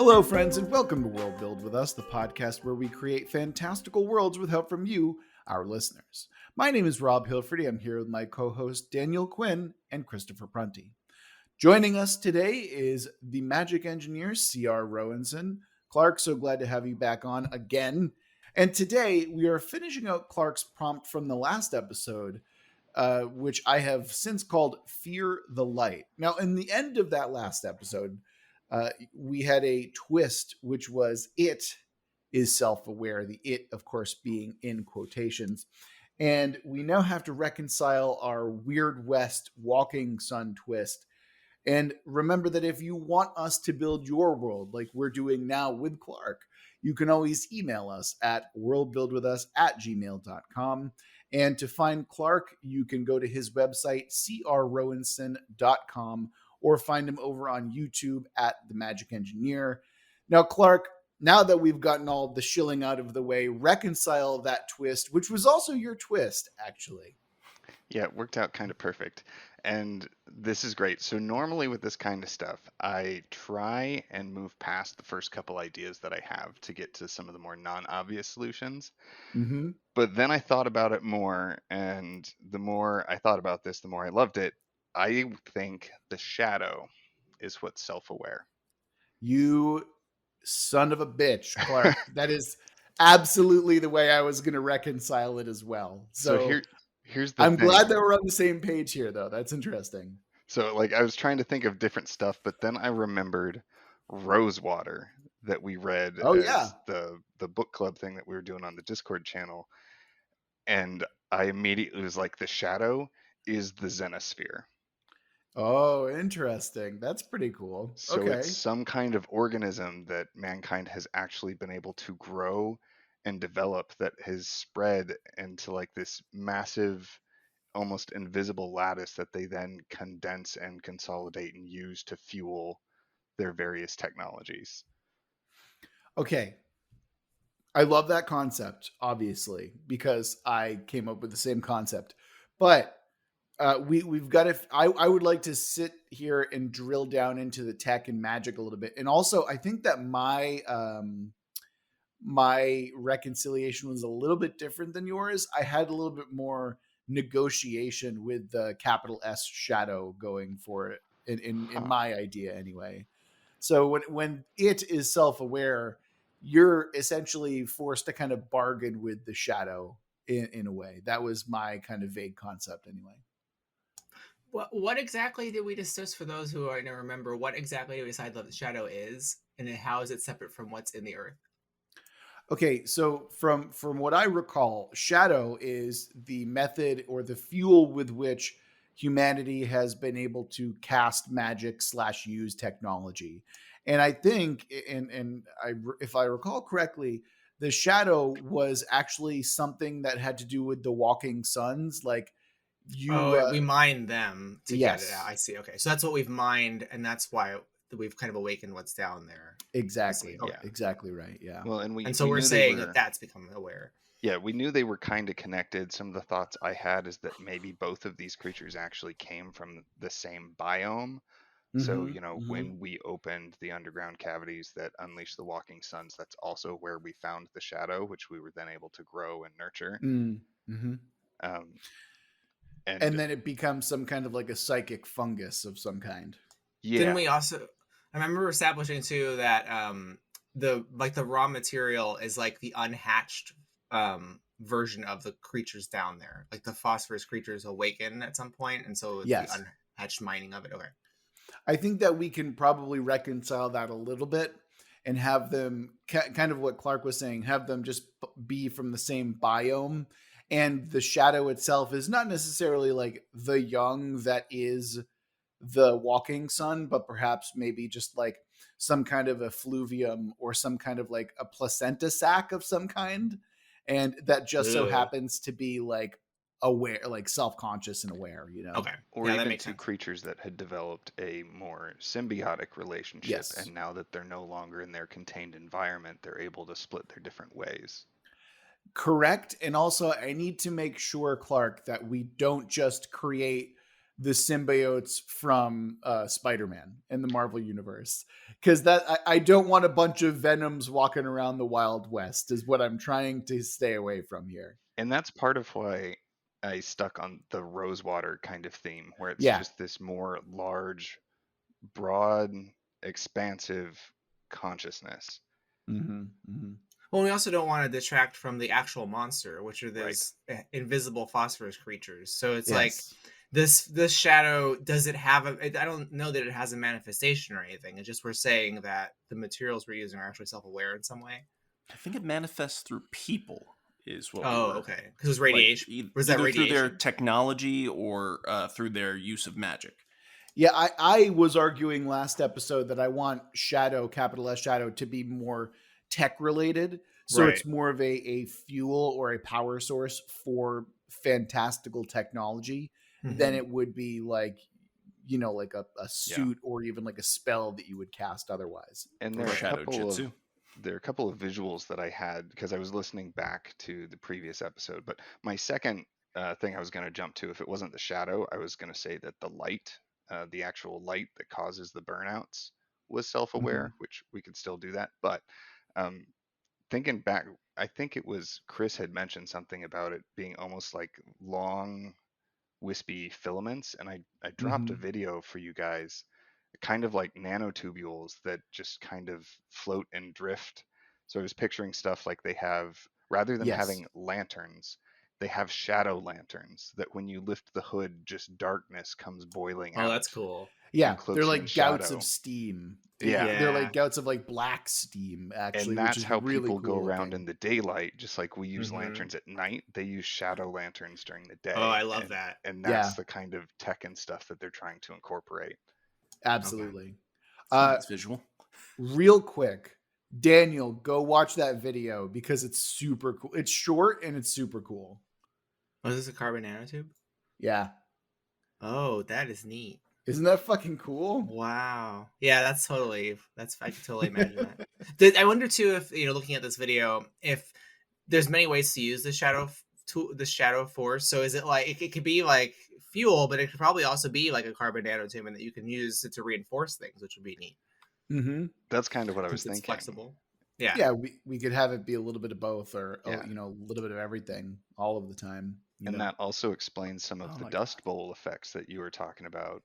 Hello, friends, and welcome to Worldbuild with us, the podcast where we create fantastical worlds with help from you, our listeners. My name is Rob Hilferty. I'm here with my co-host Daniel Quinn and Christopher Prunty. Joining us today is the magic engineer, C.R. Rowenson. Clark, so glad to have you back on again. And today we are finishing out Clark's prompt from the last episode, which I have since called Fear the Light. Now, in the end of that last episode, we had a twist, which was it is self-aware, the it, of course, being in quotations. And we now have to reconcile our Weird West walking sun twist. And remember that if you want us to build your world like we're doing now with Clark, you can always email us at worldbuildwithus@gmail.com. And to find Clark, you can go to his website, crrowenson.com, or find him over on YouTube at The Magic Engineer. Now, Clark, now that we've gotten all the shilling out of the way, reconcile that twist, which was also your twist, actually. Yeah, it worked out kind of perfect. And this is great. So normally with this kind of stuff, I try and move past the first couple ideas that I have to get to some of the more non-obvious solutions. Mm-hmm. But then I thought about it more, and the more I thought about this, the more I loved it. I think the shadow is what's self-aware. You son of a bitch, Clark. That is absolutely the way I was going to reconcile it as well. So here's the I'm thing. glad that we're on the same page here, though. That's interesting. So like I was trying to think of different stuff, but then I remembered Rosewater that we read as the book club thing that we were doing on the Discord channel. And I immediately was like, the shadow is the Xenosphere. Oh, interesting. That's pretty cool. So Okay. it's some kind of organism that mankind has actually been able to grow and develop that has spread into like this massive, almost invisible lattice that they then condense and consolidate and use to fuel their various technologies. Okay. I love that concept, obviously, because I came up with the same concept. But we've got to. I would like to sit here and drill down into the tech and magic a little bit, and also I think that my reconciliation was a little bit different than yours. I had a little bit more negotiation with the capital S shadow going for it in my idea anyway. So when it is self-aware, you're essentially forced to kind of bargain with the shadow in a way. That was my kind of vague concept anyway. What exactly did we discuss for those who are going to remember? What exactly did we decide that the shadow is, and then how is it separate from what's in the earth? Okay, so from what I recall, shadow is the method or the fuel with which humanity has been able to cast magic / use technology. And I think, if I recall correctly, the shadow was actually something that had to do with the walking suns. Like we mined them to yes. get it out. I see. Okay, so that's what we've mined, and that's why we've kind of awakened what's down there. Exactly. Okay. Yeah. Exactly right. Yeah. Well, and so we're saying that that's become aware. Yeah, we knew they were kind of connected. Some of the thoughts I had is that maybe both of these creatures actually came from the same biome. Mm-hmm. So, when we opened the underground cavities that unleashed the walking suns, that's also where we found the shadow, which we were then able to grow and nurture. Mm-hmm. And then it becomes some kind of like a psychic fungus of some kind. Yeah. Didn't we also? I remember establishing too that the raw material is like the unhatched version of the creatures down there. Like the phosphorus creatures awaken at some point, and so it's the unhatched mining of it. Okay. I think that we can probably reconcile that a little bit and have them kind of what Clark was saying, have them just be from the same biome. And the shadow itself is not necessarily like the young that is the walking sun, but perhaps maybe just like some kind of effluvium or some kind of like a placenta sac of some kind. And that just so happens to be like aware, like self-conscious and aware, Okay. Or even two creatures that had developed a more symbiotic relationship. Yes. And now that they're no longer in their contained environment, they're able to split their different ways. Correct. And also I need to make sure, Clark, that we don't just create the symbiotes from Spider-Man in the Marvel universe, because I don't want a bunch of Venoms walking around the Wild West is what I'm trying to stay away from here. And that's part of why I stuck on the Rosewater kind of theme, where it's Yeah. just this more large, broad, expansive consciousness. Mm-hmm. Mm-hmm. Well, we also don't want to detract from the actual monster, which are Right. those invisible phosphorus creatures. So it's like Yes. this shadow, does it have I don't know that it has a manifestation or anything. It's just we're saying that the materials we're using are actually self-aware in some way. I think it manifests through people, is what we Oh, were okay. Because it was radiation. Was that either through their radiation? technology or through their use of magic. Yeah, I was arguing last episode that I want Shadow, capital S Shadow, to be more tech related. So Right. it's more of a fuel or a power source for fantastical technology than Mhm. it would be like, you know, like a suit or even like a spell that you would cast otherwise. And Or there are a shadow couple of jitsu. visuals that I had because I was listening back to the previous episode. But my second thing I was going to jump to, if it wasn't the shadow, I was going to say that the light, the actual light that causes the burnouts, was self-aware, which we could still do that. But um, thinking back, I think it was Chris had mentioned something about it being almost like long, wispy filaments, and I dropped a Mm-hmm. video for you guys, kind of like nanotubules that just kind of float and drift. So I was picturing stuff like they have, rather than Yes. having lanterns, they have shadow lanterns that when you lift the hood, just darkness comes boiling Oh, out that's cool. Yeah, and they're cloaks you in like gouts shadow. of steam. Yeah. They're Yeah. like gouts of like black steam, actually, And which that's is how really people go cool around looking. in the daylight, just like we use Mhm. lanterns at night. They use shadow lanterns during the day. Oh, I love that. And Yeah. that's the kind of tech and stuff that they're trying to incorporate. Absolutely. It's a nice visual. Real quick, Daniel, go watch that video because it's super cool. It's short and it's super cool. Was this a carbon nanotube? Yeah. Oh, that is neat. Isn't that fucking cool? Wow. Yeah, I could totally imagine that. I wonder too if, looking at this video, if there's many ways to use the shadow force. So is it like it could be like fuel, but it could probably also be like a carbon nanotube and that you can use it to reinforce things, which would be neat. Mm-hmm. That's kind of what I was Since it's thinking. flexible. Yeah. Yeah, we could have it be a little bit of both or, Yeah. a little bit of everything all of the time. And that also explains some of Oh the my Dust Bowl effects that you were talking about,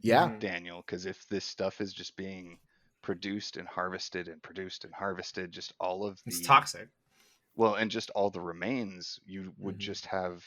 Yeah. Mhm. Daniel. Because if this stuff is just being produced and harvested and produced and harvested, just all of It's the toxic. well, and just all the remains, you would Mhm. just have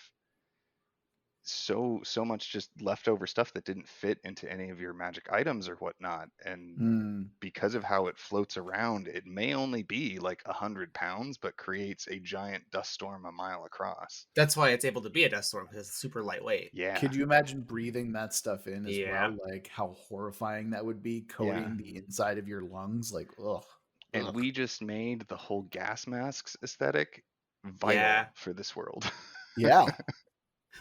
so much just leftover stuff that didn't fit into any of your magic items or whatnot. And Mm. because of how it floats around, it may only be like 100 pounds, but creates a giant dust storm a mile across. That's why it's able to be a dust storm, because it's super lightweight. Yeah. Could you imagine breathing that stuff in as Yeah. well? Like how horrifying that would be, coating the inside of your lungs. Like, ugh. And Ugh. we just made the whole gas masks aesthetic vital Yeah. for this world. Yeah.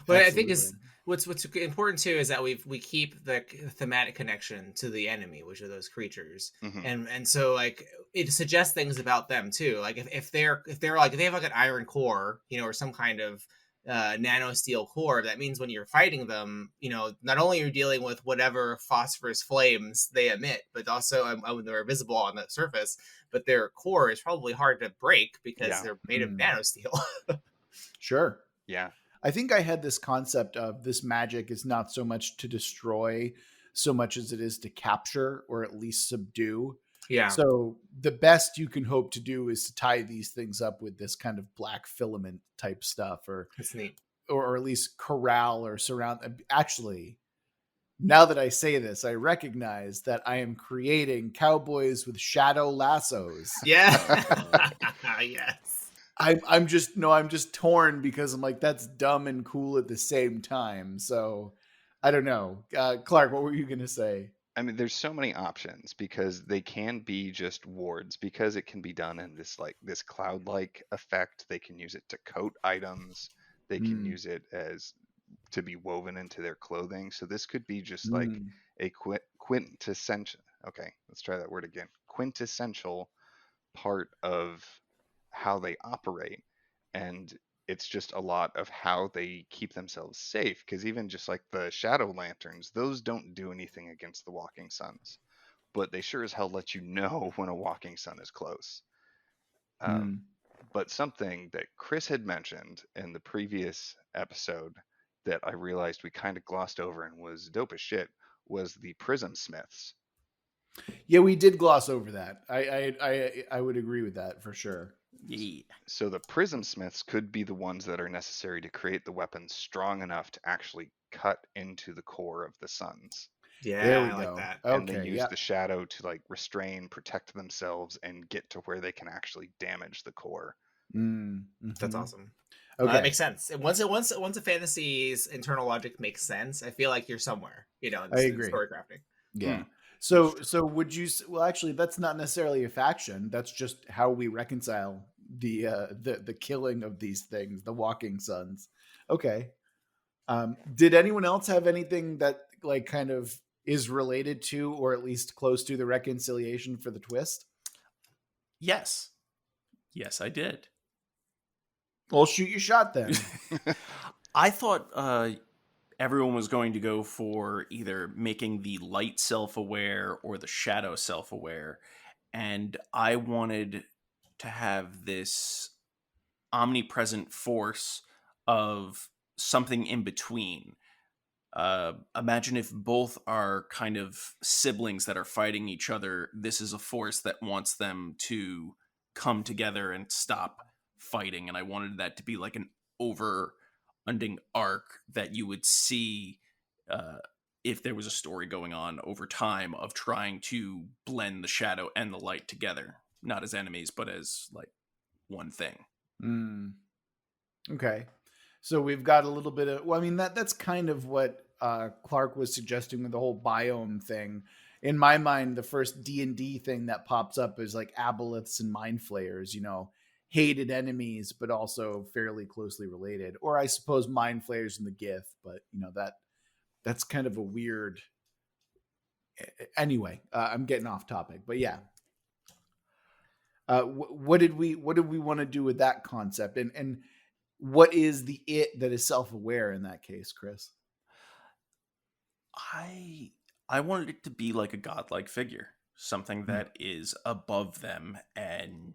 What I think is Absolutely. what's important too is that we keep the thematic connection to the enemy, which are those creatures, Mhm. and so like it suggests things about them too. Like if they have like an iron core, or some kind of nano steel core, that means when you're fighting them, not only are you dealing with whatever phosphorus flames they emit, but also when they're visible on the surface, but their core is probably hard to break because Yeah. they're made of Mm. nano steel. Sure. Yeah. I think I had this concept of this magic is not so much to destroy so much as it is to capture or at least subdue. Yeah. So the best you can hope to do is to tie these things up with this kind of black filament type stuff or It's neat. or at least corral or surround. Actually, now that I say this, I recognize that I am creating cowboys with shadow lassos. Yeah. Yes. I'm just torn because I'm like, that's dumb and cool at the same time. So I don't know. Clark, what were you gonna say? I mean, there's so many options because they can be just wards because it can be done in this cloud-like effect. They can use it to coat items. They can Mm. use it as to be woven into their clothing. So this could be just like Mm. a quintessential. Okay, let's try that word again. Quintessential part of how they operate. And it's just a lot of how they keep themselves safe. Because even just like the shadow lanterns, those don't do anything against the walking suns, but they sure as hell let you know when a walking sun is close. Mm. But something that Chris had mentioned in the previous episode that I realized we kind of glossed over and was dope as shit was the prism smiths. Yeah, we did gloss over that. I would agree with that for sure. Yeah. So the prism smiths could be the ones that are necessary to create the weapons strong enough to actually cut into the core of the suns. There Yeah, we I like go. that. And they Okay, use yeah. the shadow to like restrain, protect themselves, and get to where they can actually damage the core. That's Mhm. awesome. Okay. That makes sense. And once a fantasy's internal logic makes sense, I feel like you're somewhere, in I the agree. story crafting. Yeah. That's true. So would you? Well, actually, that's not necessarily a faction. That's just how we reconcile the killing of these things, the walking suns. Okay. Did anyone else have anything that like kind of is related to, or at least close to, the reconciliation for the twist? Yes. Yes, I did. Well, shoot your shot then. I thought everyone was going to go for either making the light self-aware or the shadow self-aware, and I wanted to have this omnipresent force of something in between. Imagine if both are kind of siblings that are fighting each other. This is a force that wants them to come together and stop fighting. And I wanted that to be like an overunding arc that you would see if there was a story going on over time of trying to blend the shadow and the light together, not as enemies, but as like one thing. Okay. So we've got a little bit of, well, I mean, that's kind of what Clark was suggesting with the whole biome thing. In my mind, the first D&D thing that pops up is like aboleths and mind flayers, hated enemies, but also fairly closely related. Or I suppose mind flayers in the Gith, but that's kind of a weird. Anyway, I'm getting off topic, but yeah. What did we want to do with that concept, and what is the it that is self-aware in that case, Chris? I wanted it to be like a godlike figure, something that is above them and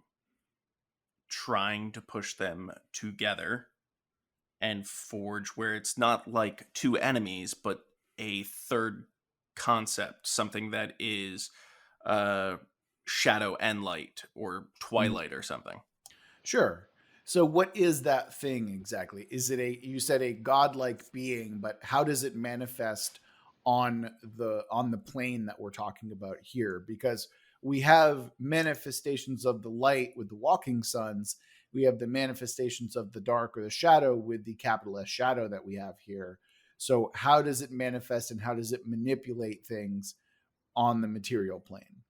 trying to push them together and forge where it's not like two enemies, but a third concept, something that is shadow and light or twilight or something. Sure. So what is that thing exactly? Is it you said a godlike being, but how does it manifest on the plane that we're talking about here? Because we have manifestations of the light with the walking suns. We have the manifestations of the dark or the shadow with the capital S shadow that we have here. So how does it manifest and how does it manipulate things on the material plane?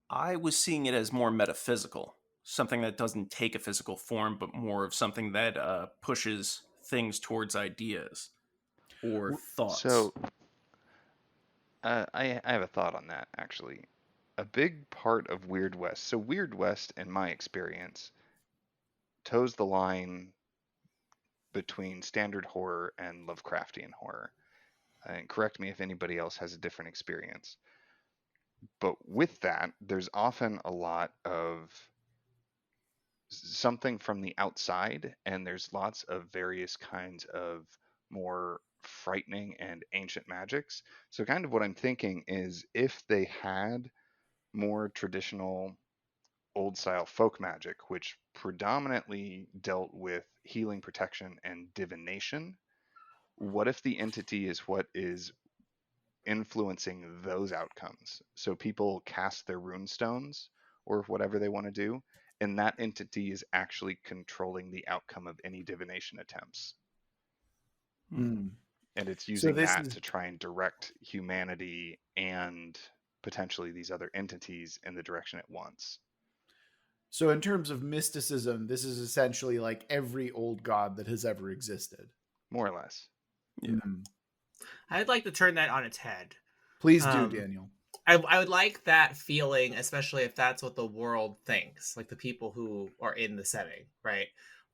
I was seeing it as more metaphysical, something that doesn't take a physical form, but more of something that pushes things towards ideas or thoughts. So I have a thought on that actually. A big part of Weird West. So Weird West, in my experience, toes the line between standard horror and Lovecraftian horror. And correct me if anybody else has a different experience. But with that, there's often a lot of something from the outside, and there's lots of various kinds of more frightening and ancient magics. So, kind of what I'm thinking is if they had more traditional old style folk magic, which predominantly dealt with healing, protection, and divination, what if the entity is what is influencing those outcomes? So people cast their rune stones or whatever they want to do, and that entity is actually controlling the outcome of any divination attempts. Mm. And it's So using this that is to try and direct humanity and potentially these other entities in the direction it wants. So in terms of mysticism, this is essentially like every old god that has ever existed. More or less. Yeah. I'd like to turn that on its head. Please do, Daniel. I would like that feeling, especially if that's what the world thinks, like the people who are in the setting, right?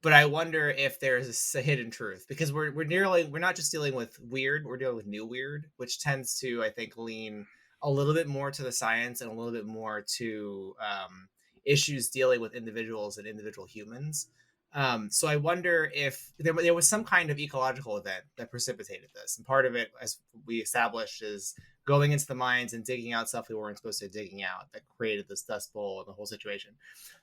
But I wonder if there's a hidden truth, because we're not just dealing with weird, we're dealing with new weird, which tends to, I think, lean a little bit more to the science and a little bit more to issues dealing with individuals and individual humans. So I wonder if there was some kind of ecological event that precipitated this, and part of it, as we established, is going into the mines and digging out stuff we weren't supposed to be digging out that created this dust bowl and the whole situation.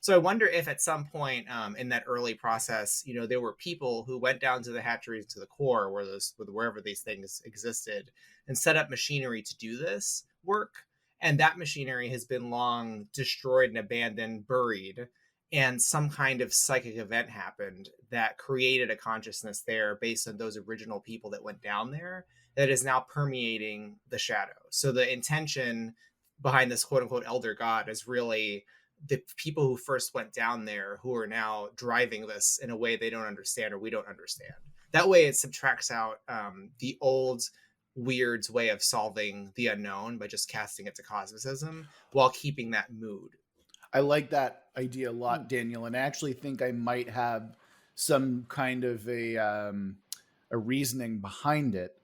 So I wonder if at some point in that early process, there were people who went down to the hatcheries, to the core, wherever these things existed, and set up machinery to do this work. And that machinery has been long destroyed and abandoned, buried, and some kind of psychic event happened that created a consciousness there based on those original people that went down there, that is now permeating the shadow. So the intention behind this quote unquote elder god is really the people who first went down there, who are now driving this in a way they don't understand or we don't understand. That way it subtracts out the old weird's way of solving the unknown by just casting it to cosmicism while keeping that mood. I like that idea a lot, Daniel, and I actually think I might have some kind of a reasoning behind it.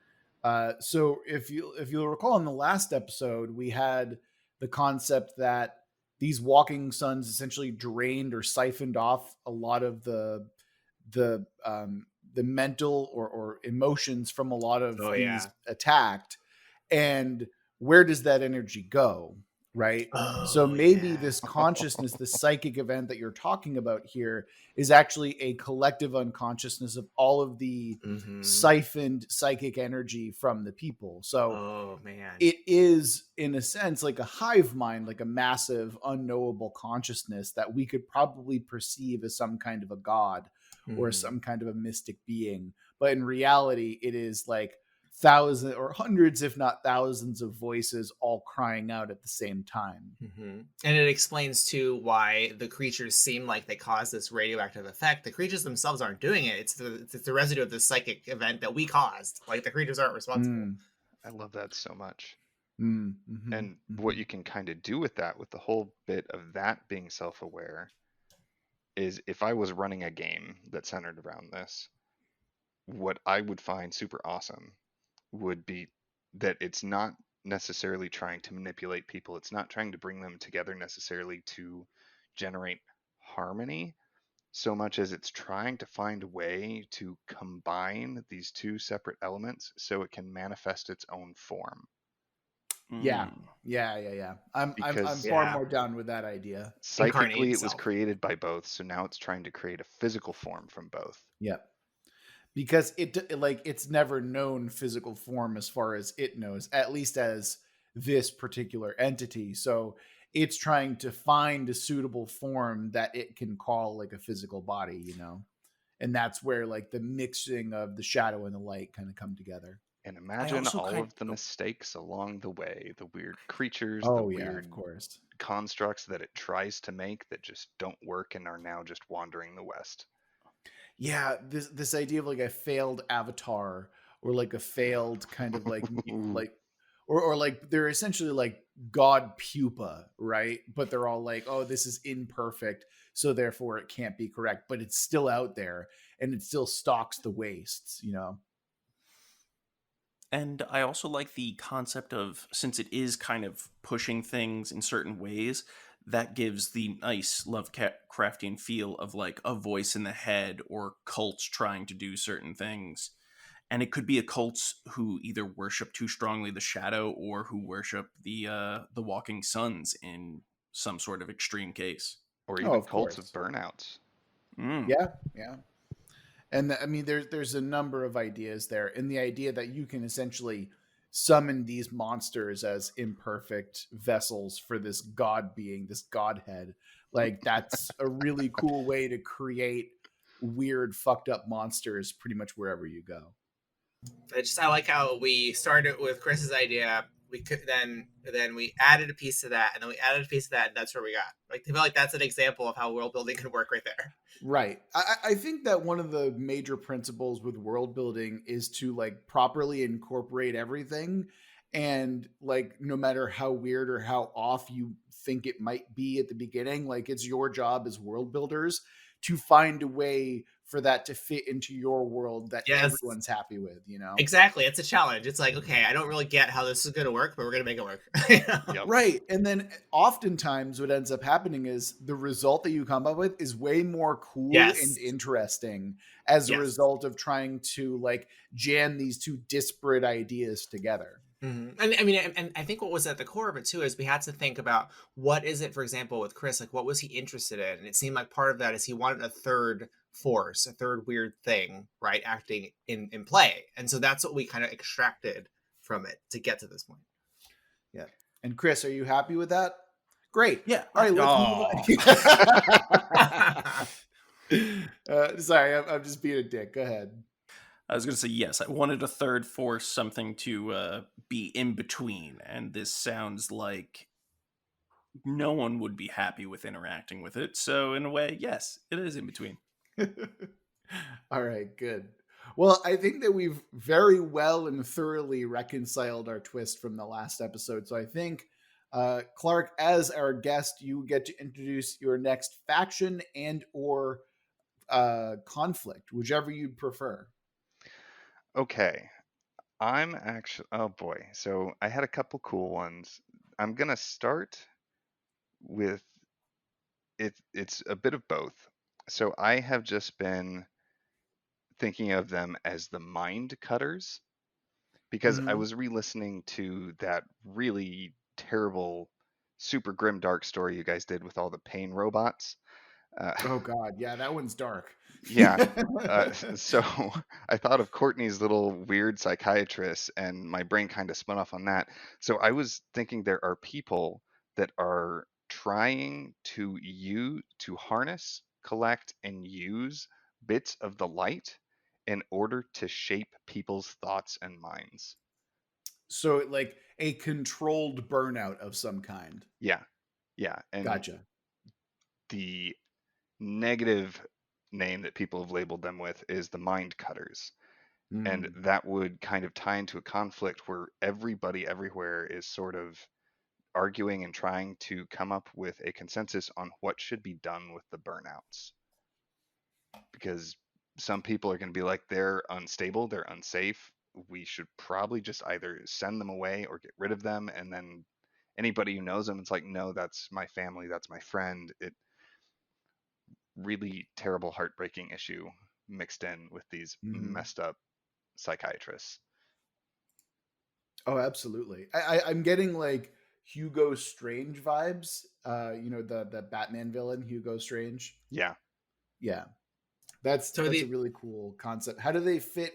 So if you'll recall, in the last episode, we had the concept that these walking suns essentially drained or siphoned off a lot of the mental or emotions from a lot of these attacked. And where does that energy go? Right. So maybe this consciousness, this psychic event that you're talking about here, is actually a collective unconsciousness of all of the siphoned psychic energy from the people. So it is, in a sense, like a hive mind, like a massive unknowable consciousness that we could probably perceive as some kind of a god or some kind of a mystic being. But in reality, it is like thousands or hundreds, if not thousands, of voices all crying out at the same time. And it explains too why the creatures seem like they cause this radioactive effect. The creatures themselves aren't doing it. It's the residue of the psychic event that we caused. Like, the creatures aren't responsible. I love that so much. And what you can kind of do with that, with the whole bit of that being self-aware, is if I was running a game that centered around this, what I would find super awesome would be that it's not necessarily trying to manipulate people. It's not trying to bring them together necessarily to generate harmony, so much as it's trying to find a way to combine these two separate elements so it can manifest its own form. Yeah. I'm far more down with that idea. Psychically, it was created by both, so now it's trying to create a physical form from both. Yep. Because it's never known physical form as far as it knows, at least as this particular entity. So it's trying to find a suitable form that it can call like a physical body, and that's where like the mixing of the shadow and the light kind of come together. And imagine all of the mistakes along the way, the weird creatures, the weird of course, constructs that it tries to make that just don't work and are now just wandering the West. Yeah, this idea of like a failed avatar, or like a failed kind of like or like they're essentially like god pupa, right? But they're all like, oh, this is imperfect, so therefore it can't be correct, but it's still out there and it still stalks the wastes, And I also like the concept of, since it is kind of pushing things in certain ways, that gives the nice Lovecraftian feel of like a voice in the head or cults trying to do certain things. And it could be a cults who either worship too strongly the shadow or who worship the walking suns in some sort of extreme case. Or even cults of burnouts. Yeah. And I mean, there's a number of ideas there. And the idea that you can essentially summon these monsters as imperfect vessels for this god being, this godhead, like that's a really cool way to create weird, fucked up monsters pretty much wherever you go. I like how we started with Chris's idea. We could then we added a piece to that, and then we added a piece to that, and that's where we got. Like, I feel like that's an example of how world building can work right there. Right. I think that one of the major principles with world building is to like properly incorporate everything, and like no matter how weird or how off you think it might be at the beginning, like it's your job as world builders to find a way for that to fit into your world that Yes. everyone's happy with, you know? Exactly. It's a challenge. It's like, okay, I don't really get how this is going to work, but we're going to make it work. You know? Yep. Right. And then oftentimes what ends up happening is the result that you come up with is way more cool Yes. and interesting as a Yes. result of trying to like jam these two disparate ideas together. Mm-hmm. And I mean, and I think what was at the core of it too is we had to think about what is it, for example, with Chris, like what was he interested in? And it seemed like part of that is he wanted a third force, a third weird thing, right, acting in play. And so that's what we kind of extracted from it to get to this point. Yeah. And Chris, are you happy with that? Great. Yeah. All right, let's move on. Sorry, I'm just being a dick. Go ahead. I was going to say, yes, I wanted a third force, something to be in between. And this sounds like no one would be happy with interacting with it. So in a way, yes, it is in between. All right, good. Well, I think that we've very well and thoroughly reconciled our twist from the last episode. So I think, Clark, as our guest, you get to introduce your next faction and or conflict, whichever you'd prefer. Okay. I'm actually, oh boy. So I had a couple cool ones. I'm going to start with it's a bit of both. So I have just been thinking of them as the mind cutters because I was re-listening to that really terrible, super grim dark story you guys did with all the pain robots. Oh God, yeah, that one's dark. Yeah. So I thought of Courtney's little weird psychiatrist, and my brain kind of spun off on that. So I was thinking there are people that are trying to harness, collect, and use bits of the light in order to shape people's thoughts and minds. So like a controlled burnout of some kind. Yeah. Yeah. And Gotcha. the negative name that people have labeled them with is the mind cutters. And that would kind of tie into a conflict where everybody everywhere is sort of arguing and trying to come up with a consensus on what should be done with the burnouts. Because some people are going to be like, they're unstable, they're unsafe. We should probably just either send them away or get rid of them. And then anybody who knows them, it's like, no, that's my family, that's my friend. It really terrible, heartbreaking issue mixed in with these messed up psychiatrists. Oh, absolutely. I'm getting like Hugo Strange vibes. The Batman villain, Hugo Strange. Yeah. Yeah. That's a really cool concept. How do they fit?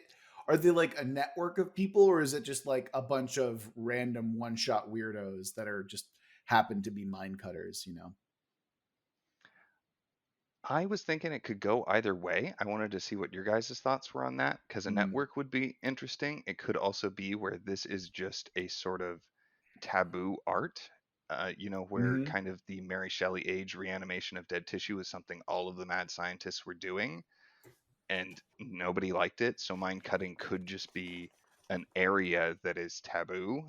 Are they like a network of people, or is it just like a bunch of random one-shot weirdos that are just happen to be mind cutters, you know? I was thinking it could go either way. I wanted to see what your guys' thoughts were on that because a network would be interesting. It could also be where this is just a sort of taboo art, where kind of the Mary Shelley age reanimation of dead tissue is something all of the mad scientists were doing and nobody liked it. So mind cutting could just be an area that is taboo,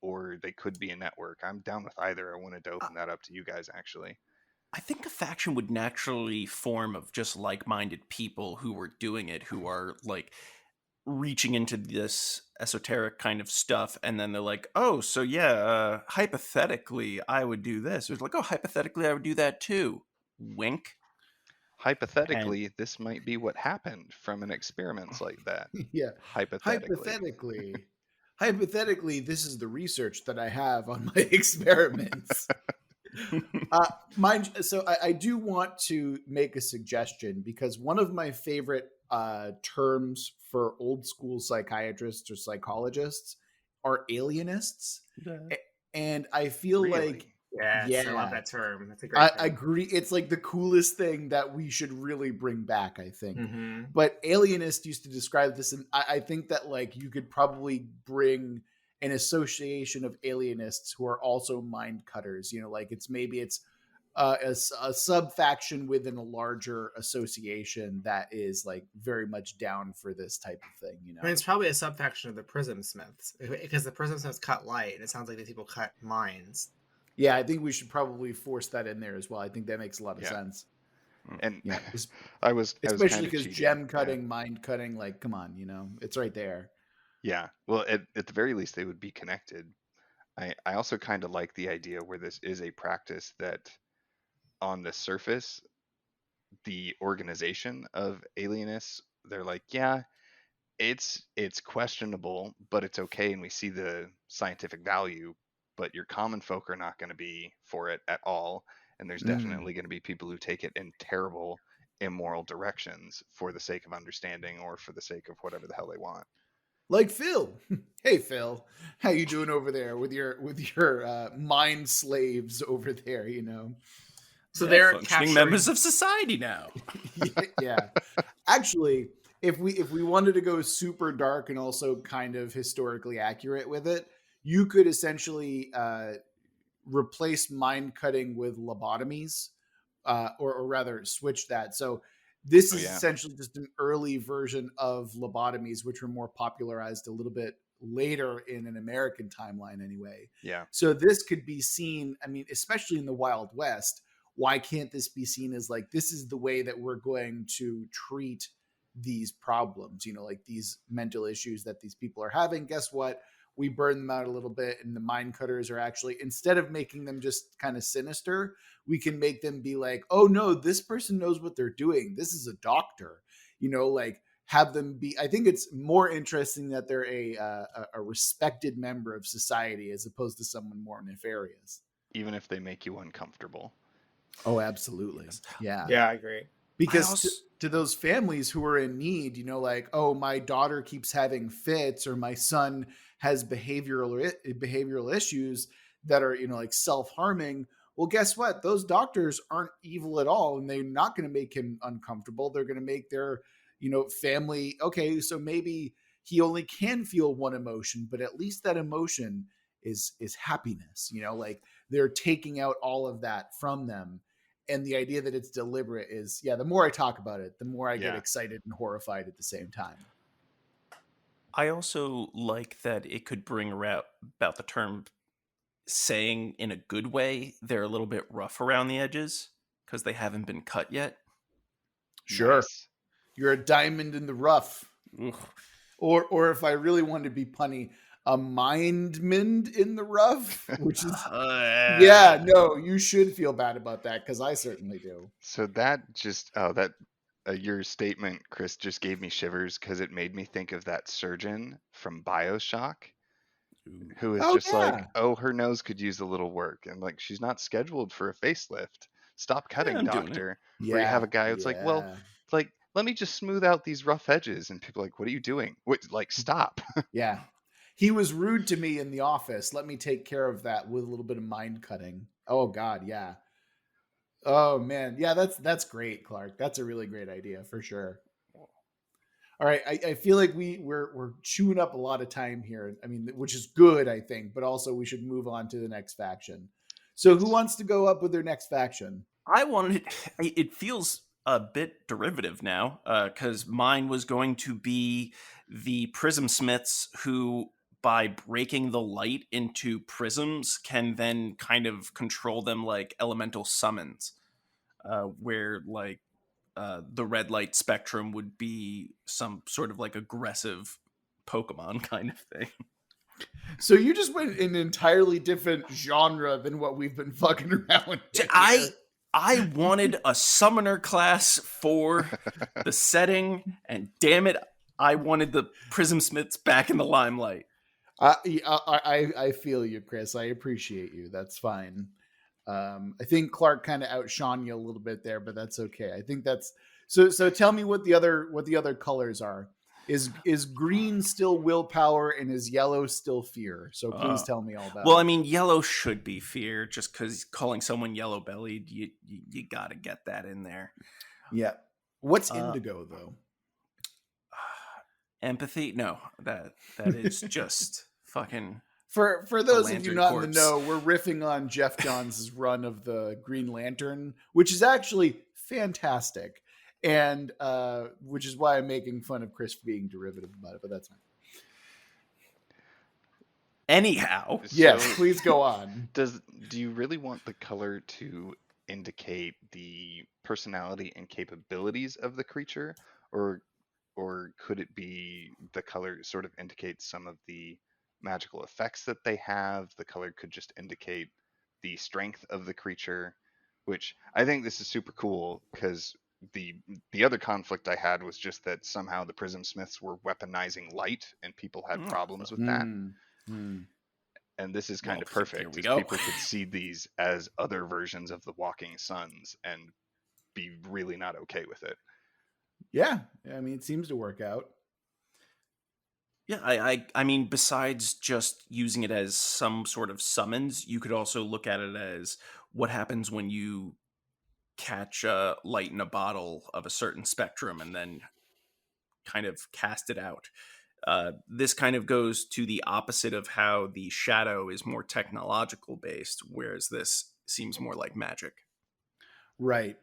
or they could be a network. I'm down with either. I wanted to open that up to you guys actually. I think a faction would naturally form of just like-minded people who were doing it, who are like reaching into this esoteric kind of stuff, and then they're like, oh, so yeah, hypothetically I would do this. It's like, oh, hypothetically I would do that too. Wink. Hypothetically, this might be what happened from an experiment like that. Yeah. Hypothetically. Hypothetically, this is the research that I have on my experiments. So I do want to make a suggestion because one of my favorite terms for old school psychiatrists or psychologists are alienists. And I feel like, I love that term. That's a great term. I agree. It's like the coolest thing that we should really bring back, I think. But alienist used to describe this. And I think that like you could probably bring an association of alienists who are also mind cutters, like it's a sub faction within a larger association that is like very much down for this type of thing. I mean, it's probably a sub faction of the Prism Smiths because the Prism Smiths cut light, and it sounds like these people cut minds. Yeah, I think we should probably force that in there as well. I think that makes a lot of sense. And Yeah, I was especially kind of because cheating. gem cutting, mind cutting, like, come on, it's right there. Yeah. Well, at the very least, they would be connected. I also kind of like the idea where this is a practice that on the surface, the organization of alienists, they're like, yeah, it's questionable, but it's okay, and we see the scientific value, but your common folk are not going to be for it at all, and there's Mm. definitely going to be people who take it in terrible, immoral directions for the sake of understanding or for the sake of whatever the hell they want. Like Phil. Hey Phil, how you doing over there with your mind slaves over there? So Yeah, they're functioning capturing members of society now. Yeah. Actually, if we wanted to go super dark and also kind of historically accurate with it, you could essentially replace mind cutting with lobotomies, or rather switch that. So this Oh is yeah. essentially just an early version of lobotomies, which were more popularized a little bit later in an American timeline anyway. Yeah. So this could be seen, I mean, especially in the Wild West, why can't this be seen as like, this is the way that we're going to treat these problems, like these mental issues that these people are having? Guess what? We burn them out a little bit, and the mind cutters are actually, instead of making them just kind of sinister, we can make them be like, oh no, this person knows what they're doing. This is a doctor, like have them be, I think it's more interesting that they're a respected member of society as opposed to someone more nefarious. Even if they make you uncomfortable. Oh, absolutely. Yeah. Yeah, I agree. Because also- to those families who are in need, like, oh, my daughter keeps having fits, or my son has behavioral issues that are, like self-harming. Well, guess what? Those doctors aren't evil at all, and they're not going to make him uncomfortable. They're going to make their, family, okay, so maybe he only can feel one emotion, but at least that emotion is happiness. Like they're taking out all of that from them. And the idea that it's deliberate is, the more I talk about it, the more I get Yeah. excited and horrified at the same time. I also like that it could bring about the term saying in a good way they're a little bit rough around the edges because they haven't been cut yet. Sure. Nice. You're a diamond in the rough. Ugh. Or if I really wanted to be punny, a mind-mind in the rough, which is, yeah, no, you should feel bad about that, because I certainly do. So that just your statement, Chris, just gave me shivers because it made me think of that surgeon from BioShock who is Oh, just like, yeah. oh, her nose could use a little work, and like she's not scheduled for a facelift. Stop cutting, I'm doing it. doctor. Yeah. Where you have a guy who's like, well, like, let me just smooth out these rough edges, and people are like, what are you doing? Wait, like, stop. Yeah. He was rude to me in the office. Let me take care of that with a little bit of mind cutting. Oh God, yeah. Oh man, yeah. That's great, Clark. That's a really great idea for sure. All right, I feel like we're chewing up a lot of time here. I mean, which is good, I think, but also we should move on to the next faction. So, who wants to go up with their next faction? I wanted it feels a bit derivative now because mine was going to be the prism smiths who, by breaking the light into prisms, can then kind of control them like elemental summons, where like the red light spectrum would be some sort of like aggressive Pokemon kind of thing. So you just went in an entirely different genre than what we've been fucking around with. I wanted a summoner class for the setting, and damn it, I wanted the Prism Smiths back in the limelight. I feel you, Chris. I appreciate you. That's fine. I think Clark kind of outshone you a little bit there, but that's okay. I think that's so. So tell me what the other colors are. Is green still willpower, and is yellow still fear? So please tell me all about. Well, it. I mean, yellow should be fear, just because calling someone yellow bellied, you got to get that in there. Yeah. What's indigo though? Empathy? No, that is just fucking. For those of you Lantern not Corps. in the know, we're riffing on Jeff Johns' run of the Green Lantern, which is actually fantastic. And which is why I'm making fun of Chris for being derivative about it, but that's fine. Anyhow, yes, please go on. Do you really want the color to indicate the personality and capabilities of the creature, or could it be the color sort of indicates some of the magical effects that they have? The color could just indicate the strength of the creature, which I think this is super cool because the other conflict I had was just that somehow the Prism Smiths were weaponizing light and people had problems with that. And this is kind of here perfect, we as go. people could see these as other versions of the Walking Suns and be really not okay with it. Yeah, I mean, it seems to work out. Yeah, I mean, besides just using it as some sort of summons, you could also look at it as what happens when you catch light in a bottle of a certain spectrum and then kind of cast it out. This kind of goes to the opposite of how the shadow is more technological based, whereas this seems more like magic. Right.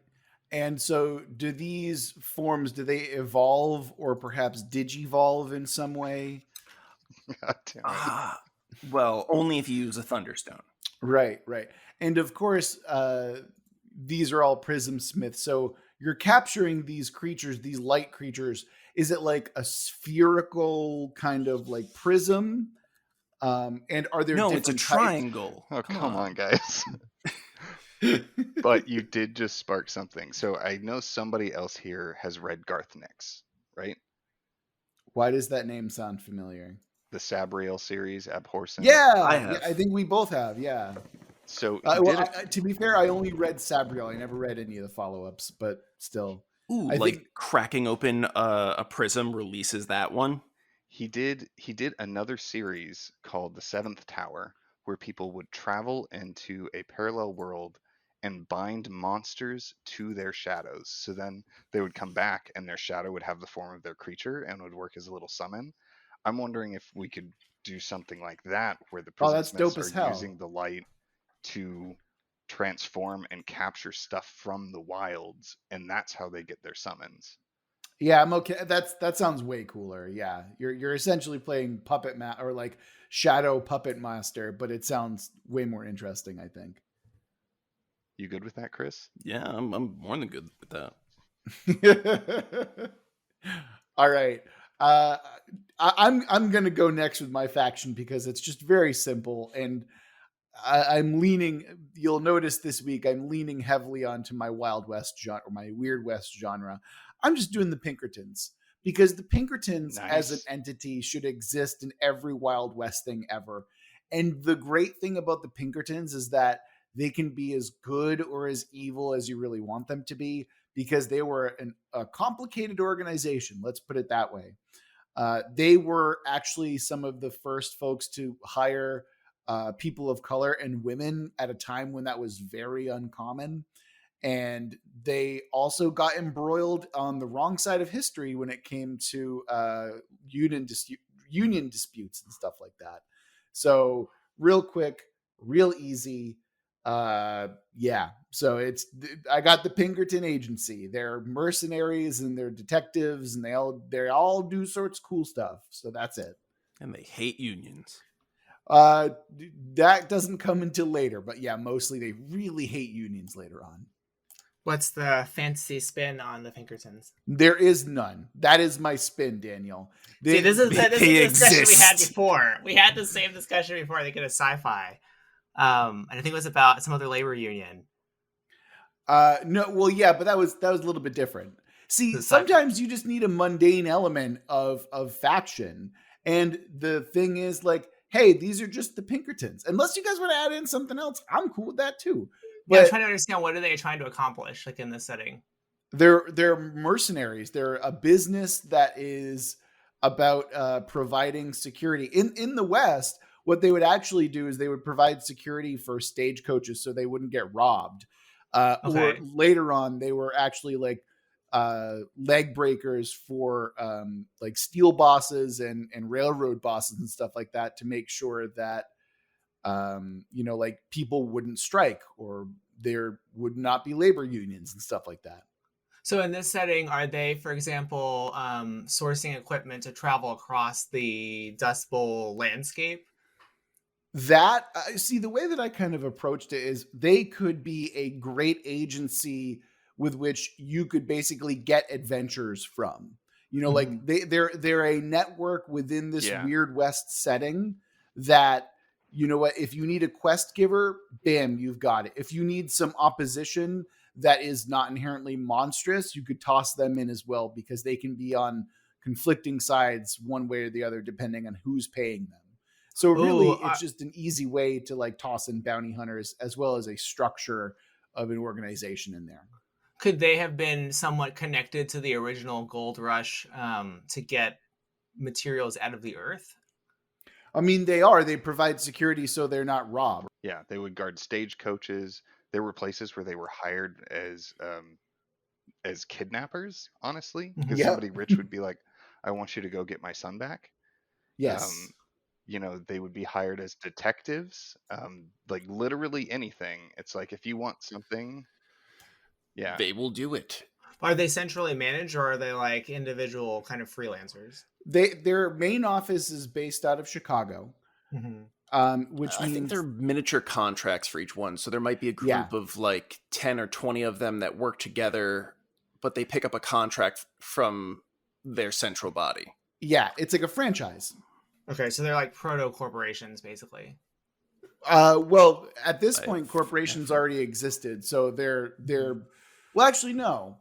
And so do these forms, do they evolve or perhaps digivolve in some way? God damn it. Well, only if you use a Thunderstone. Right, right. And of course, these are all Prism Smiths. So you're capturing these creatures, these light creatures. Is it like a spherical kind of like prism? And are there No, different it's a triangle. Oh, come on, guys. But you did just spark something. So I know somebody else here has read Garth Nix, right? Why does that name sound familiar? The Sabriel series, Abhorsen. Yeah, I yeah, have. I think we both have. Yeah. So he did it. To be fair, I only read Sabriel. I never read any of the follow-ups, but still, Ooh, I like think cracking open a prism releases that one. He did another series called The Seventh Tower, where people would travel into a parallel world and bind monsters to their shadows. So then they would come back and their shadow would have the form of their creature and would work as a little summon. I'm wondering if we could do something like that where the oh, Prism that's dope Smiths as are hell. using the light to transform and capture stuff from the wilds, and that's how they get their summons. Yeah, I'm okay. That sounds way cooler. Yeah, you're essentially playing or like shadow puppet master, but it sounds way more interesting. I think. You good with that, Chris? Yeah, I'm more than good with that. All right. I'm gonna go next with my faction because it's just very simple, and I'm leaning. You'll notice this week I'm leaning heavily onto my Wild West genre, or my Weird West genre. I'm just doing the Pinkertons because the Pinkertons as an Nice. entity should exist in every Wild West thing ever. And the great thing about the Pinkertons is that they can be as good or as evil as you really want them to be because they were a complicated organization. Let's put it that way. They were actually some of the first folks to hire people of color and women at a time when that was very uncommon. And they also got embroiled on the wrong side of history when it came to union disputes and stuff like that. So real quick, real easy. Yeah. So I got the Pinkerton Agency. They're mercenaries and they're detectives and they all do sorts of cool stuff. So that's it. And they hate unions. That doesn't come until later, but yeah, mostly they really hate unions later on. What's the fantasy spin on the Pinkertons? There is none. That is my spin, Daniel. See, this is the discussion we had exist. before. We had the same discussion before they get a sci-fi. And I think it was about some other labor union. No, well, yeah, but that was a little bit different. See, sometimes you just need a mundane element of faction, and the thing is, like, hey, these are just the Pinkertons. Unless you guys want to add in something else, I'm cool with that too. But yeah, I'm trying to understand what are they trying to accomplish, like in this setting. They're mercenaries. They're a business that is about providing security in the West. What they would actually do is they would provide security for stagecoaches so they wouldn't get robbed. Or later on, they were actually like leg breakers for like steel bosses and railroad bosses and stuff like that to make sure that like people wouldn't strike or there would not be labor unions and stuff like that. So in this setting, are they, for example, sourcing equipment to travel across the Dust Bowl landscape? That see, the way that I kind of approached it is they could be a great agency with which you could basically get adventures from. You know, like they're a network within this Yeah. Weird West setting that, you know what, if you need a quest giver, bam, you've got it. If you need some opposition that is not inherently monstrous, you could toss them in as well, because they can be on conflicting sides one way or the other depending on who's paying them. So really, it's just an easy way to like toss in bounty hunters as well as a structure of an organization in there. Could they have been somewhat connected to the original gold rush to get materials out of the earth? I mean, they provide security so they're not robbed. Yeah, they would guard stagecoaches. There were places where they were hired as kidnappers, honestly, because Yep. somebody rich would be like, I want you to go get my son back. Yes. You know, they would be hired as detectives, like literally anything. It's like, if you want something, yeah, They will do it. Are they centrally managed, or are they like individual kind of freelancers? Their main office is based out of Chicago, which I means think they're miniature contracts for each one. So there might be a group of like 10 or 20 of them that work together, but they pick up a contract from their central body. Yeah, it's like a franchise. Okay, so they're like proto corporations, basically. Well, at this point, corporations already existed, so they're. Well, actually, no.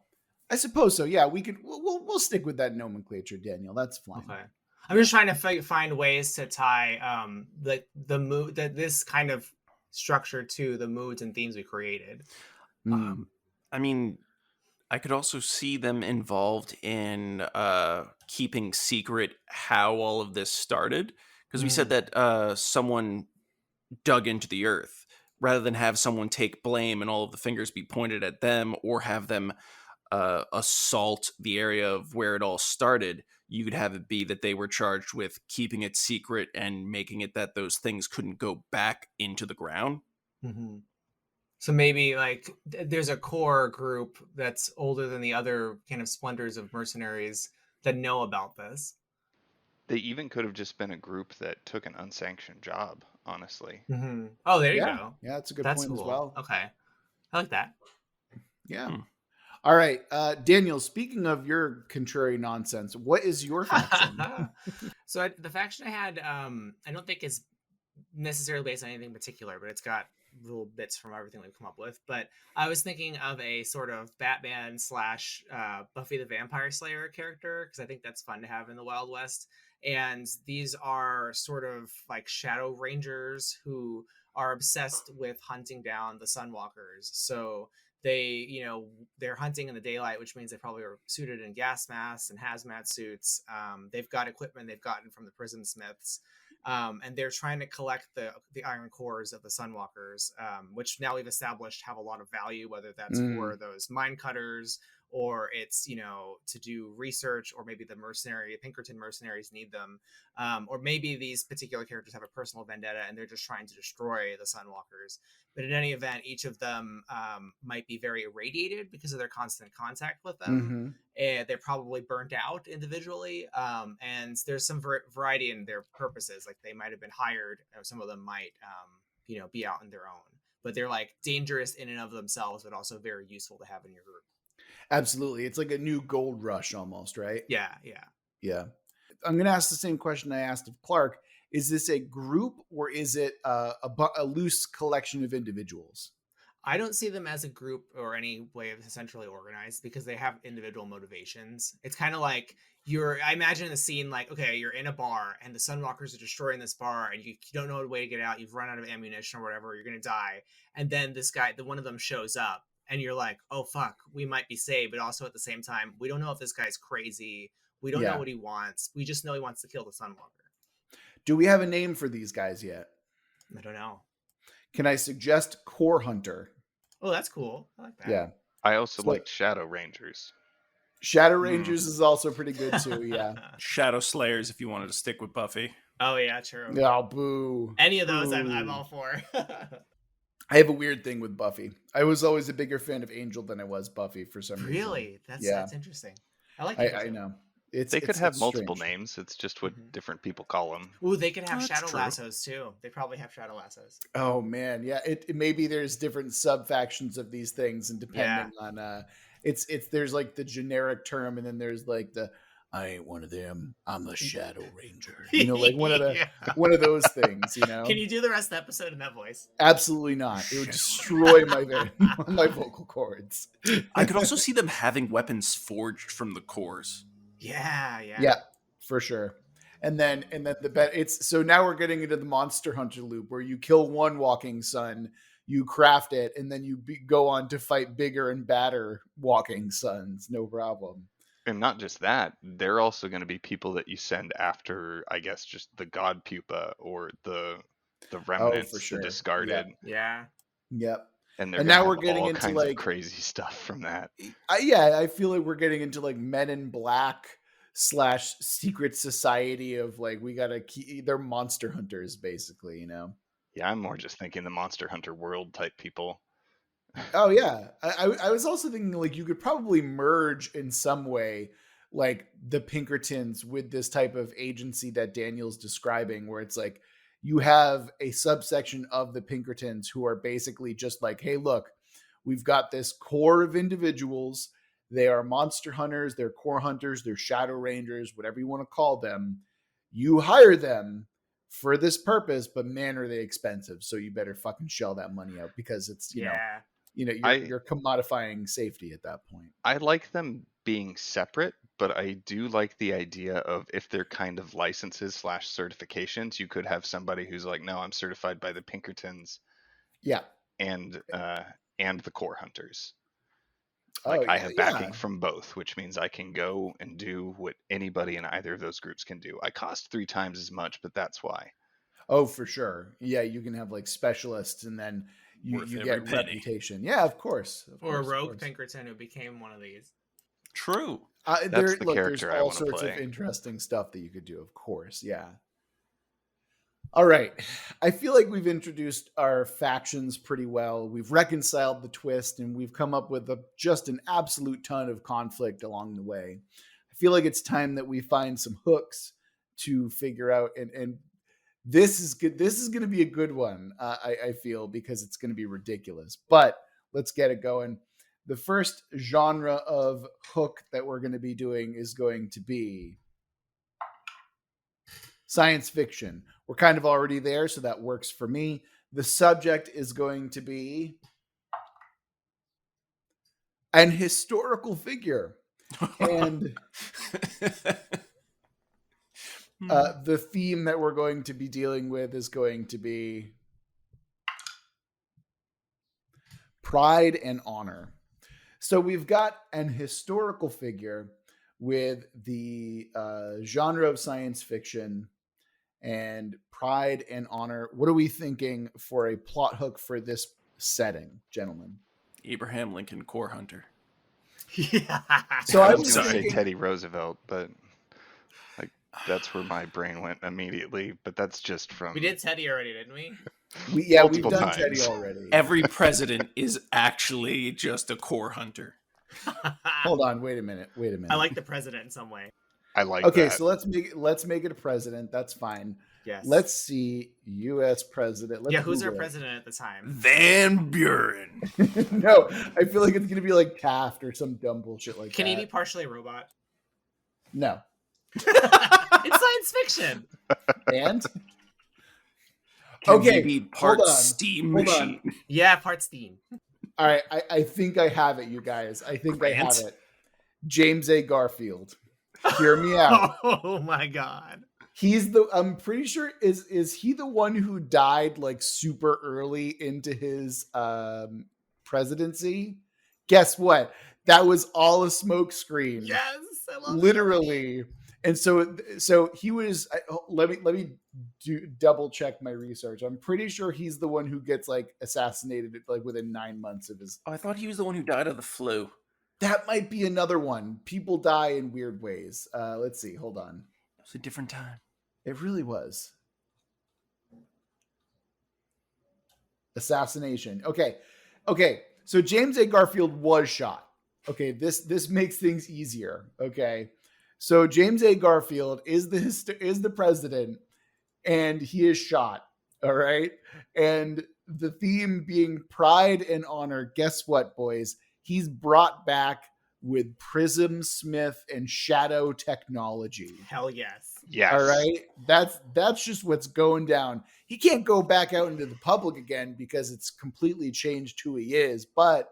I suppose so. Yeah, we'll stick with that nomenclature, Daniel. That's fine. Okay. I'm just trying to find ways to tie like the mood, that this kind of structure to the moods and themes we created. I mean, I could also see them involved in keeping secret how all of this started, because we said that someone dug into the earth, rather than have someone take blame and all of the fingers be pointed at them, or have them assault the area of where it all started. You could have it be that they were charged with keeping it secret and making it that those things couldn't go back into the ground. So maybe like there's a core group that's older than the other kind of splendors of mercenaries that know about this. They even could have just been a group that took an unsanctioned job, honestly. Oh, there you go. Yeah, that's a good point as well. Okay. I like that. Yeah. All right. Daniel, speaking of your contrary nonsense, what is your faction? So the faction I had, I don't think is necessarily based on anything particular, but it's got little bits from everything we've come up with. But I was thinking of a sort of Batman / Buffy the Vampire Slayer character, because I think that's fun to have in the Wild West. And these are sort of like shadow rangers who are obsessed with hunting down the Sunwalkers. So they're hunting in the daylight, which means they probably are suited in gas masks and hazmat suits. They've got equipment they've gotten from the prison smiths. And they're trying to collect the iron cores of the Sunwalkers, which now we've established have a lot of value, whether that's for those mine cutters, or it's, to do research, or maybe the Pinkerton mercenaries need them. Or maybe these particular characters have a personal vendetta and they're just trying to destroy the Sunwalkers. But in any event, each of them might be very irradiated because of their constant contact with them. And they're probably burnt out individually. And there's some variety in their purposes. Like they might have been hired, or some of them might, be out on their own. But they're like dangerous in and of themselves, but also very useful to have in your group. Absolutely. It's like a new gold rush almost, right? Yeah. I'm going to ask the same question I asked of Clark. Is this a group, or is it a loose collection of individuals? I don't see them as a group or any way of centrally organized, because they have individual motivations. It's kind of like I imagine the scene like, okay, you're in a bar and the Sunwalkers are destroying this bar and you don't know a way to get out. You've run out of ammunition or whatever. You're going to die. And then this guy, one of them shows up. And you're like, oh, fuck, we might be saved. But also at the same time, we don't know if this guy's crazy. We don't know what he wants. We just know he wants to kill the Sunwalker. Do we have a name for these guys yet? I don't know. Can I suggest Core Hunter? Oh, that's cool. I like that. Yeah. I also liked Shadow Rangers. Shadow Rangers is also pretty good too, yeah. Shadow Slayers, if you wanted to stick with Buffy. Oh, yeah, true. Oh, boo. Any of those, I'm all for. I have a weird thing with Buffy. I was always a bigger fan of Angel than I was Buffy for some reason. Really? That's interesting. I like it. I know. They could have it's multiple strange. names. It's just what Mhm. different people call them. Ooh, they could have That's shadow true. lassos too. They probably have shadow lassos. Oh man, yeah. Maybe there's different sub factions of these things, and depending on it's there's like the generic term, and then there's like the I ain't one of them. I'm a Shadow Ranger. Like Yeah. one of those things. Can you do the rest of the episode in that voice? Absolutely not. It would Shadow destroy my vocal cords. I could also see them having weapons forged from the cores. Yeah. Yeah, for sure. And then the bet it's so now we're getting into the Monster Hunter loop where you kill one walking sun, you craft it, and then you go on to fight bigger and badder walking suns. No problem. And not just that, they're also going to be people that you send after, I guess, just the god pupa or the remnants, for sure. the discarded, Yeah. Yep. and they're And gonna now we're have getting all into kinds like of crazy stuff from that. I feel like we're getting into like Men in Black / secret society of like we gotta keep they're monster hunters basically. Yeah, I'm more just thinking the Monster Hunter world type people. Oh yeah, I was also thinking like you could probably merge in some way like the Pinkertons with this type of agency that Daniel's describing, where it's like you have a subsection of the Pinkertons who are basically just like, hey, look, we've got this core of individuals. They are monster hunters, they're core hunters, they're shadow rangers, whatever you want to call them. You hire them for this purpose, but man, are they expensive. So you better fucking shell that money out because it's, you're commodifying safety at that point. I like them being separate, but I do like the idea of if they're kind of licenses / certifications, you could have somebody who's like, no, I'm certified by the Pinkertons Yeah. and the core hunters. Oh, Like I yeah, have backing yeah. from both, which means I can go and do what anybody in either of those groups can do. I cost 3 times as much, but that's why. Oh, for sure. Yeah, you can have like specialists and then you Worth every get penny. reputation. Yeah, of course. Or a rogue Pinkerton who became one of these. True. That's the There's character I all wanna sorts play. of interesting stuff that you could do, of course. Yeah. All right. I feel like we've introduced our factions pretty well. We've reconciled the twist and we've come up with just an absolute ton of conflict along the way. I feel like it's time that we find some hooks to figure out. And this is good. This is going to be a good one, I feel, because it's going to be ridiculous. But let's get it going. The first genre of hook that we're going to be doing is going to be science fiction. We're kind of already there, so that works for me. The subject is going to be an historical figure. And the theme that we're going to be dealing with is going to be pride and honor. So we've got an historical figure with the genre of science fiction and pride and honor. What are we thinking for a plot hook for this setting, gentlemen? Abraham Lincoln, core hunter. Yeah. So I I was was going to say thinking, Teddy Roosevelt, but like that's where my brain went immediately. But that's just from We did Teddy already, didn't we? we've multiple done times. Teddy already. Every president is actually just a core hunter. Hold on, wait a minute. I like the president in some way. I like Okay, that. so let's make it a president. That's fine. Yes. Let's see, U.S. president. Let's who's our Google it. president at the time? Van Buren. No, I feel like it's gonna be like Taft or some dumb bullshit like Can he be that. partially a robot? No. It's science fiction. And Can Okay, he be hold part on, steam hold on. machine? Yeah, part steam. all right, I think I have it, you guys. I think I have Grant? it. James A. Garfield. Hear me out. Oh my god. I'm pretty sure is he the one who died like super early into his presidency? Guess what? That was all a smokescreen. Yes, I love it. Literally. And so he was. Let me double check my research. I'm pretty sure he's the one who gets like assassinated like within 9 months of his. Oh, I thought he was the one who died of the flu. That might be another one. People die in weird ways. Let's see. Hold on. It was a different time. It really was. Assassination. Okay. So James A. Garfield was shot. Okay, this makes things easier. Okay. So James A. Garfield is the president, and he is shot. All right, and the theme being pride and honor. Guess what, boys? He's brought back with Prism Smith and Shadow technology. Hell yes. Yes. All right, that's just what's going down. He can't go back out into the public again because it's completely changed who he is. But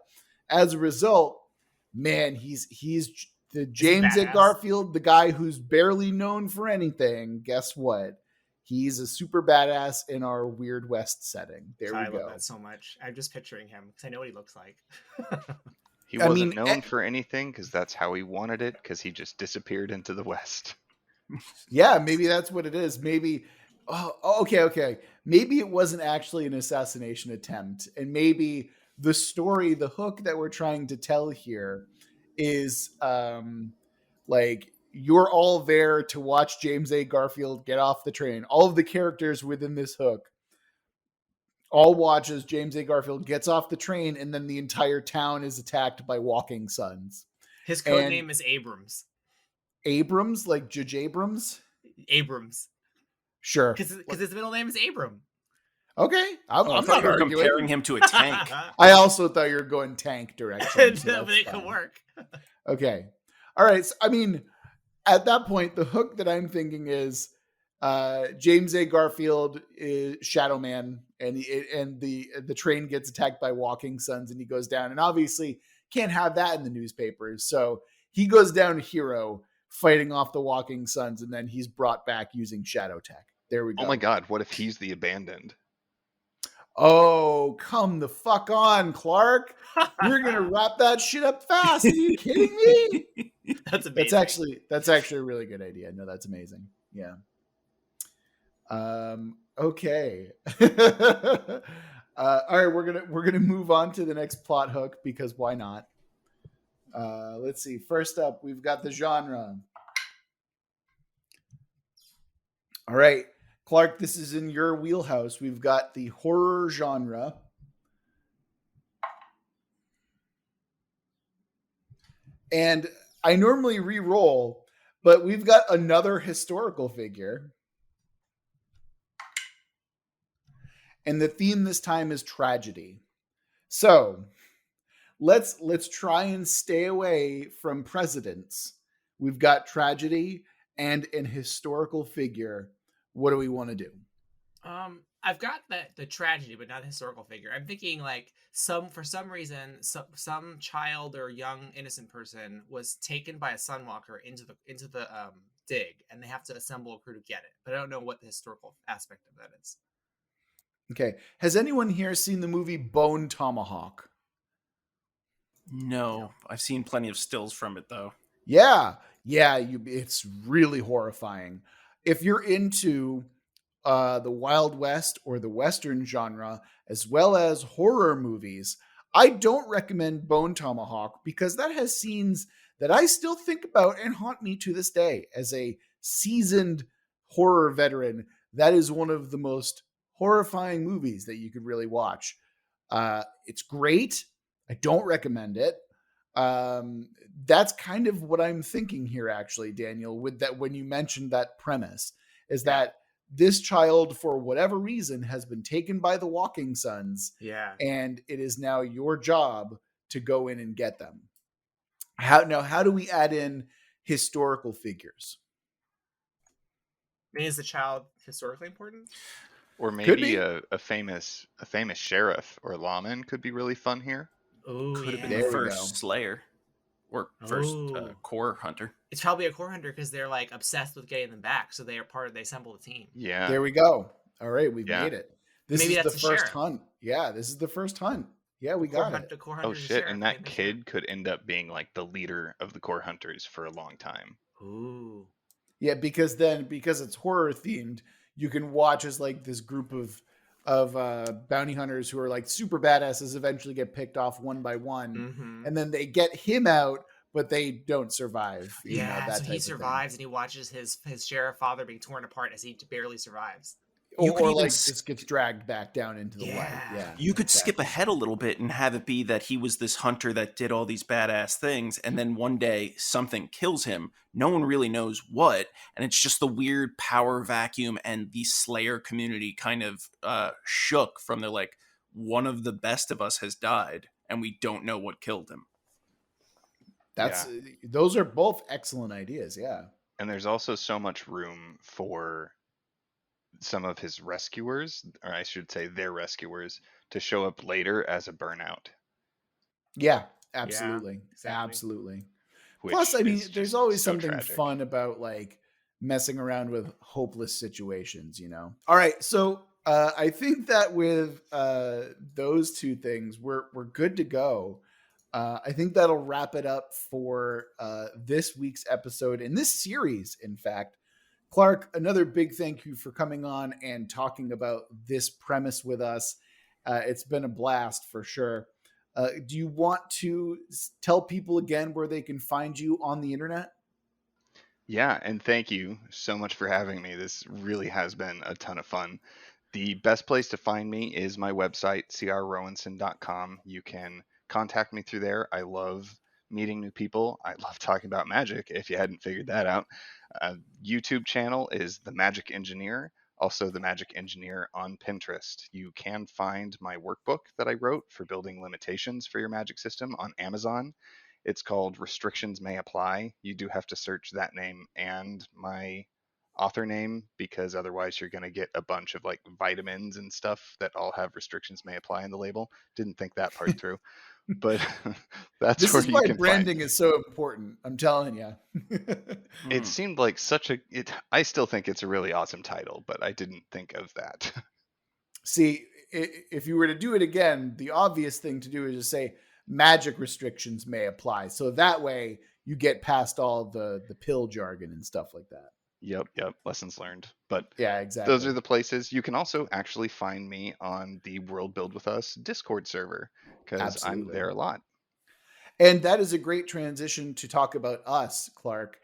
as a result, man, he's the James A. badass. Garfield, the guy who's barely known for anything. Guess what? He's a super badass in our Weird West setting. There I we go. love that so much. I'm just picturing him because I know what he looks like. He wasn't known for anything because that's how he wanted it, because he just disappeared into the West. Yeah, maybe that's what it is. Maybe, okay. Maybe it wasn't actually an assassination attempt. And maybe the story, the hook that we're trying to tell here is like, you're all there to watch James A. Garfield get off the train. All of the characters within this hook all watch as James A. Garfield gets off the train, and then the entire town is attacked by walking suns. His code name is Abrams. Abrams, like Judge Abrams? Abrams. Sure. Because his middle name is Abram. Okay. I'm not arguing. Comparing him to a tank. I also thought you were going tank direction. So but it could work. Okay. All right. So, I mean, at that point, the hook that I'm thinking is James A. Garfield is Shadow Man, and the train gets attacked by walking suns, and he goes down. And obviously, can't have that in the newspapers. So he goes down hero, fighting off the walking suns, and then he's brought back using shadow tech. There we go. Oh my God, what if he's the abandoned? Oh, come the fuck on, Clark. You're going to wrap that shit up fast. Are you kidding me? That's amazing. That's actually a really good idea. No, that's amazing. Yeah. Okay. All right, we're gonna move on to the next plot hook, because why not? Let's see. First up, we've got the genre. All right, Clark, this is in your wheelhouse. We've got the horror genre. And I normally re-roll, but we've got another historical figure. And the theme this time is tragedy. So let's try and stay away from presidents. We've got tragedy and an historical figure. What do we want to do? I've got the tragedy, but not the historical figure. I'm thinking like for some reason, some child or young innocent person was taken by a sunwalker into the dig, and they have to assemble a crew to get it. But I don't know what the historical aspect of that is. Okay. Has anyone here seen the movie Bone Tomahawk? No, I've seen plenty of stills from it though. Yeah. It's really horrifying. If you're into the Wild West or the Western genre, as well as horror movies, I don't recommend Bone Tomahawk, because that has scenes that I still think about and haunt me to this day. As a seasoned horror veteran, that is one of the most horrifying movies that you could really watch. It's great. I don't recommend it. That's kind of what I'm thinking here, actually, Daniel, with that, when you mentioned that premise, is that this child, for whatever reason, has been taken by the walking suns. Yeah. And it is now your job to go in and get them. How do we add in historical figures? I mean, is the child historically important? Or maybe a famous sheriff or lawman could be really fun here. Oh, could have been the first Slayer or first core hunter. It's probably a core hunter, because they're like obsessed with getting them back, so they assemble the team. Yeah, there we go. All right, we've made it. Maybe is that's the first sheriff. hunt. Yeah, this is the first hunt. Yeah, we got it. Oh shit! And that kid could end up being like the leader of the core hunters for a long time. Ooh. Yeah, because it's horror themed, you can watch as like this group of bounty hunters who are like super badasses eventually get picked off one by one, and then they get him out, but they don't survive. So he survives, and he watches his sheriff father being torn apart as he barely survives. You could or even like just gets dragged back down into the light. Yeah. Yeah, you could skip exactly. ahead a little bit and have it be that he was this hunter that did all these badass things, and then one day something kills him. No one really knows what, and it's just the weird power vacuum, and the Slayer community kind of shook from the like, one of the best of us has died, and we don't know what killed him. Those are both excellent ideas. Yeah. And there's also so much room for some of his rescuers, or I should say their rescuers, to show up later as a burnout. Yeah, absolutely. Yeah, exactly. Absolutely. Which Plus, I mean, is there's just always so something tragic. fun about like messing around with hopeless situations, you know? All right. So I think that with those two things, we're good to go. I think that'll wrap it up for this week's episode in this series, in fact. Clark, another big thank you for coming on and talking about this premise with us. It's been a blast for sure. Do you want to tell people again where they can find you on the internet? Yeah, and thank you so much for having me. This really has been a ton of fun. The best place to find me is my website, crrowenson.com. You can contact me through there. I love meeting new people. I love talking about magic, if you hadn't figured that out. YouTube channel is The Magic Engineer, also The Magic Engineer on Pinterest. You can find my workbook that I wrote for building limitations for your magic system on Amazon. It's called Restrictions May Apply. You do have to search that name and my author name, because otherwise you're going to get a bunch of like vitamins and stuff that all have restrictions may apply in the label. Didn't think that part through, but that's This where is you why can branding find is so important. I'm telling you. it. Seemed like I still think it's a really awesome title, but I didn't think of that. See, if you were to do it again, the obvious thing to do is just say magic restrictions may apply. So that way you get past all the pill jargon and stuff like that. Yep. Lessons learned. But Yeah, exactly. those are the places. You can also actually find me on the World Build with Us Discord server, because I'm Absolutely. there a lot. And that is a great transition to talk about us, Clark,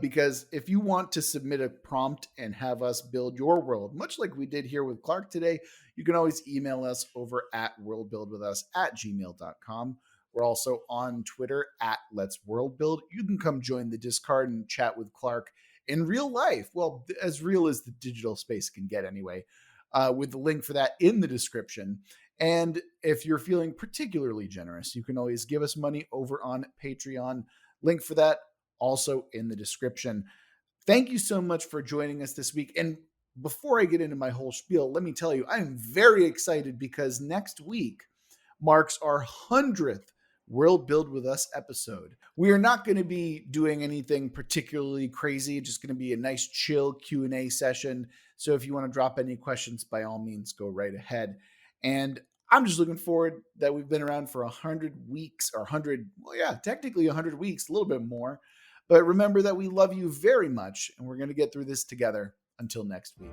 because if you want to submit a prompt and have us build your world, much like we did here with Clark today, you can always email us over at worldbuildwithus@gmail.com. We're also on Twitter at Let's Worldbuild. You can come join the Discord and chat with Clark in real life. Well, as real as the digital space can get anyway, with the link for that in the description. And if you're feeling particularly generous, you can always give us money over on Patreon. Link for that also in the description. Thank you so much for joining us this week. And before I get into my whole spiel, let me tell you, I'm very excited because next week marks our 100th World Build With Us episode. We are not going to be doing anything particularly crazy. It's just going to be a nice chill Q&A session. So if you want to drop any questions, by all means, go right ahead. And I'm just looking forward that we've been around for 100 weeks or 100, well, yeah, technically 100 weeks, a little bit more. But remember that we love you very much, and we're going to get through this together. Until next week.